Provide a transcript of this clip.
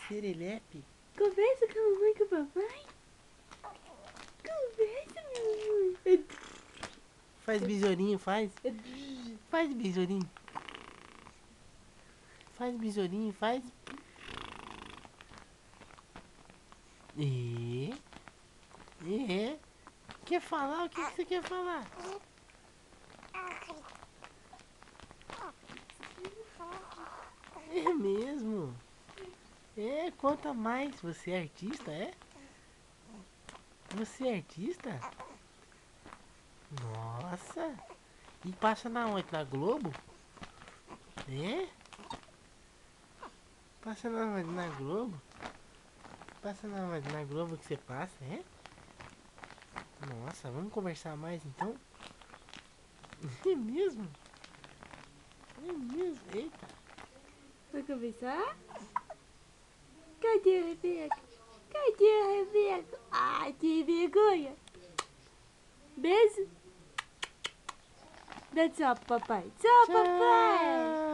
Serelepe? Conversa com a mamãe e com o papai. Conversa, meu amor. Faz besourinho, faz. Faz besourinho. Faz besourinho, faz. Quer falar? O que você quer falar? É mesmo? Conta mais. Você é artista, é? Você é artista? Nossa. E passa na onde? Na Globo? É? Passa na onde? Na Globo? Passa na onde? Na Globo que você passa, é? Nossa, vamos conversar mais então? É mesmo? É mesmo? Eita. Vai conversar? Cadê a Rebeca? Cadê a Rebeca? Ai, que vergonha. Beijo. Dá tchau pro papai. Tchau, papai.